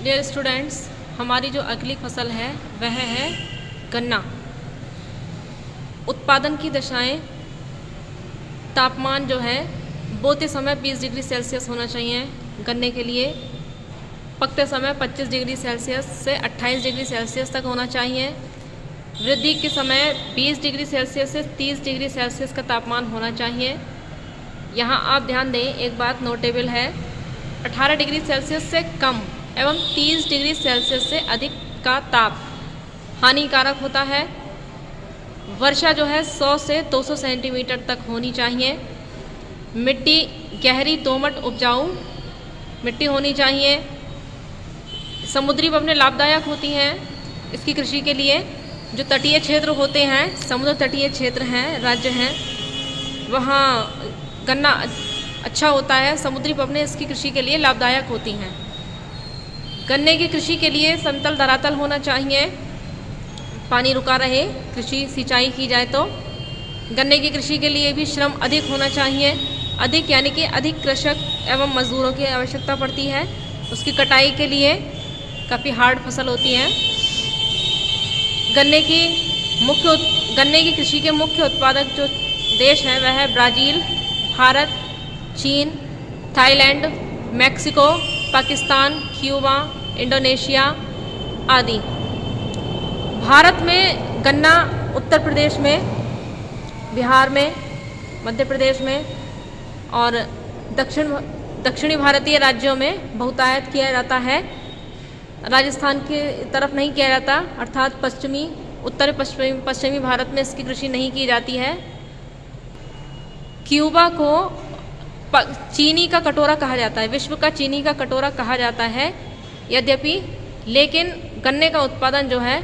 Dear students, हमारी जो अगली फसल है वह है गन्ना। उत्पादन की दशाएं, तापमान जो है बोते समय 20 डिग्री सेल्सियस होना चाहिए गन्ने के लिए, पकते समय 25 डिग्री सेल्सियस से 28 डिग्री सेल्सियस तक होना चाहिए। वृद्धि के समय 20 डिग्री सेल्सियस से 30 डिग्री सेल्सियस का तापमान होना चाहिए। यहाँ आप ध्यान दें, एक बात नोटेबल है, 18 डिग्री सेल्सियस से कम एवं 30 डिग्री सेल्सियस से अधिक का ताप हानिकारक होता है। वर्षा जो है 100 से 200 सेंटीमीटर तक होनी चाहिए। मिट्टी गहरी दोमट उपजाऊ मिट्टी होनी चाहिए। समुद्री पवनें लाभदायक होती हैं इसकी कृषि के लिए। जो तटीय क्षेत्र होते हैं, समुद्र तटीय क्षेत्र हैं, राज्य हैं, वहाँ गन्ना अच्छा होता है। समुद्री पवनें इसकी कृषि के लिए लाभदायक होती हैं। गन्ने की कृषि के लिए समतल धरातल होना चाहिए, पानी रुका रहे, कृषि सिंचाई की जाए तो। गन्ने की कृषि के लिए भी श्रम अधिक होना चाहिए। अधिक यानी कि अधिक कृषक एवं मजदूरों की आवश्यकता पड़ती है। उसकी कटाई के लिए काफ़ी हार्ड फसल होती है। गन्ने की कृषि के मुख्य उत्पादक जो देश हैं वह है ब्राज़ील, भारत, चीन, Thailand, Mexico, Pakistan, Cuba, Indonesia आदि। भारत में गन्ना उत्तर प्रदेश में, बिहार में, मध्य प्रदेश में और दक्षिणी भारतीय राज्यों में बहुतायत किया जाता है। राजस्थान की तरफ नहीं किया जाता, अर्थात पश्चिमी भारत में इसकी कृषि नहीं की जाती है। क्यूबा को चीनी का कटोरा कहा जाता है, विश्व का चीनी का कटोरा कहा जाता है यद्यपि, लेकिन गन्ने का उत्पादन जो है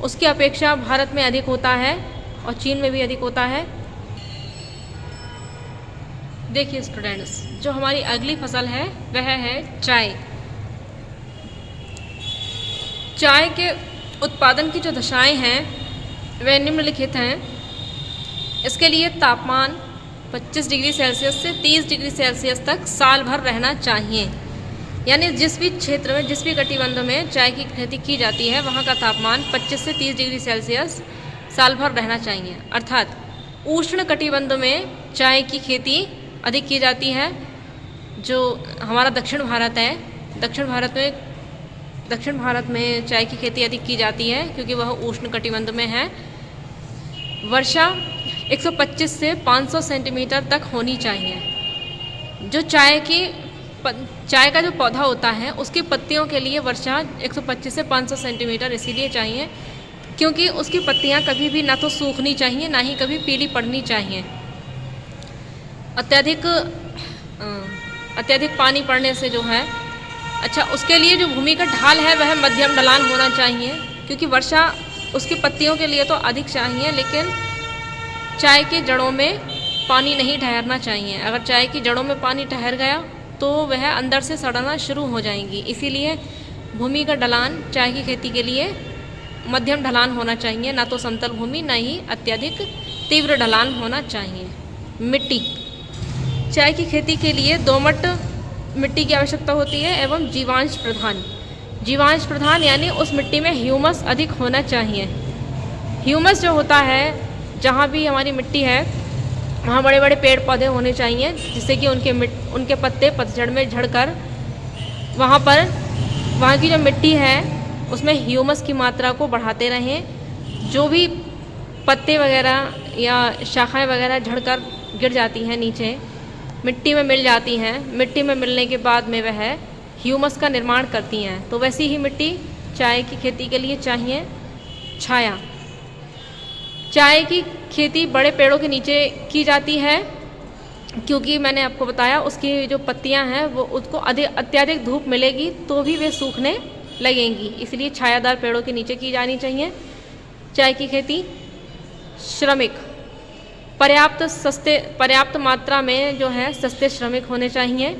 उसकी अपेक्षा भारत में अधिक होता है और चीन में भी अधिक होता है। देखिए स्टूडेंट्स, जो हमारी अगली फसल है वह है चाय। चाय के उत्पादन की जो दशाएं हैं वह निम्नलिखित हैं। इसके लिए तापमान 25 डिग्री सेल्सियस से 30 डिग्री सेल्सियस तक साल भर रहना चाहिए। यानी जिस भी क्षेत्र में, जिस भी कटिबंध में चाय की खेती की जाती है वहाँ का तापमान 25 से 30 डिग्री सेल्सियस साल भर रहना चाहिए। अर्थात उष्ण कटिबंध में चाय की खेती अधिक की जाती है। जो हमारा दक्षिण भारत है, दक्षिण भारत में चाय की खेती अधिक की जाती है क्योंकि वह उष्ण कटिबंध में है। वर्षा 125 से 500 सेंटीमीटर तक होनी चाहिए। जो चाय का जो पौधा होता है उसकी पत्तियों के लिए वर्षा 125 से 500 सेंटीमीटर इसीलिए चाहिए क्योंकि उसकी पत्तियां कभी भी ना तो सूखनी चाहिए ना ही कभी पीली पड़नी चाहिए। अत्यधिक पानी पड़ने से जो है, अच्छा, उसके लिए जो भूमि का ढाल है वह मध्यम ढलान होना चाहिए क्योंकि वर्षा उसकी पत्तियों के लिए तो अधिक चाहिए, लेकिन चाय की जड़ों में पानी नहीं ठहरना चाहिए। अगर चाय की जड़ों में पानी ठहर गया तो वह अंदर से सड़ना शुरू हो जाएंगी। इसीलिए भूमि का ढलान चाय की खेती के लिए मध्यम ढलान होना चाहिए, ना तो समतल भूमि ना ही अत्यधिक तीव्र ढलान होना चाहिए। मिट्टी, चाय की खेती के लिए दोमट मिट्टी की आवश्यकता होती है एवं जीवांश प्रधान यानी उस मिट्टी में ह्यूमस अधिक होना चाहिए। ह्यूमस जो होता है, जहाँ भी हमारी मिट्टी है वहाँ बड़े बड़े पेड़ पौधे होने चाहिए जिससे कि उनके पत्ते पतझड़ में झड़कर वहाँ की जो मिट्टी है उसमें ह्यूमस की मात्रा को बढ़ाते रहें। जो भी पत्ते वगैरह या शाखाएं वगैरह झड़कर गिर जाती हैं नीचे, मिट्टी में मिल जाती हैं, मिट्टी में मिलने के बाद में वह ह्यूमस का निर्माण करती हैं, तो वैसी ही मिट्टी चाय की खेती के लिए चाहिए। छाया, चाय की खेती बड़े पेड़ों के नीचे की जाती है क्योंकि मैंने आपको बताया उसकी जो पत्तियां हैं वो उसको अत्यधिक धूप मिलेगी तो भी वे सूखने लगेंगी, इसलिए छायादार पेड़ों के नीचे की जानी चाहिए चाय की खेती। श्रमिक, पर्याप्त मात्रा में जो है सस्ते श्रमिक होने चाहिए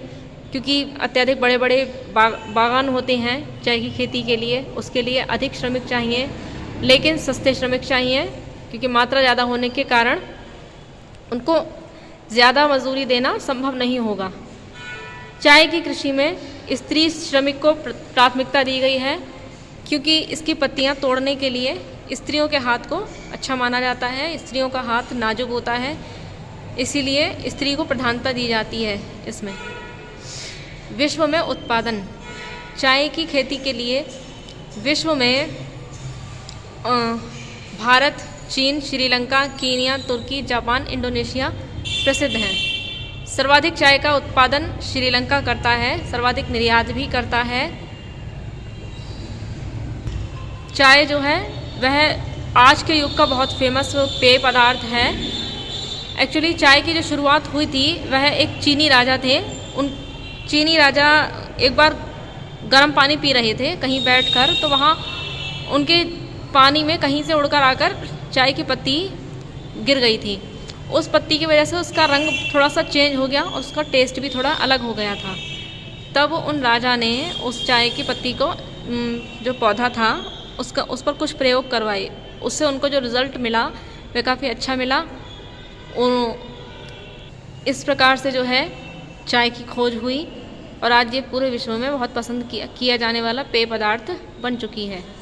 क्योंकि अत्यधिक बड़े बड़े बागान होते हैं चाय की खेती के लिए, उसके लिए अधिक श्रमिक चाहिए, लेकिन सस्ते श्रमिक चाहिए क्योंकि मात्रा ज़्यादा होने के कारण उनको ज़्यादा मजदूरी देना संभव नहीं होगा। चाय की कृषि में स्त्री श्रमिक को प्राथमिकता दी गई है, क्योंकि इसकी पत्तियां तोड़ने के लिए स्त्रियों के हाथ को अच्छा माना जाता है। स्त्रियों का हाथ नाजुक होता है, इसीलिए स्त्री को प्रधानता दी जाती है इसमें। विश्व में उत्पादन, चाय की खेती के लिए विश्व में भारत, चीन, श्रीलंका, कीनिया, तुर्की, जापान, इंडोनेशिया प्रसिद्ध हैं। सर्वाधिक चाय का उत्पादन श्रीलंका करता है, सर्वाधिक निर्यात भी करता है। चाय जो है वह आज के युग का बहुत फेमस पेय पदार्थ है। एक्चुअली चाय की जो शुरुआत हुई थी वह एक चीनी राजा थे। उन चीनी राजा एक बार गर्म पानी पी रहे थे कहीं बैठकर, तो वहाँ उनके पानी में कहीं से उड़कर आकर चाय की पत्ती गिर गई थी। उस पत्ती की वजह से उसका रंग थोड़ा सा चेंज हो गया और उसका टेस्ट भी थोड़ा अलग हो गया था। तब उन राजा ने उस चाय की पत्ती को जो पौधा था उस पर कुछ प्रयोग करवाए। उससे उनको जो रिज़ल्ट मिला वह काफ़ी अच्छा मिला। इस प्रकार से जो है चाय की खोज हुई और आज ये पूरे विश्व में बहुत पसंद किया जाने वाला पेय पदार्थ बन चुकी है।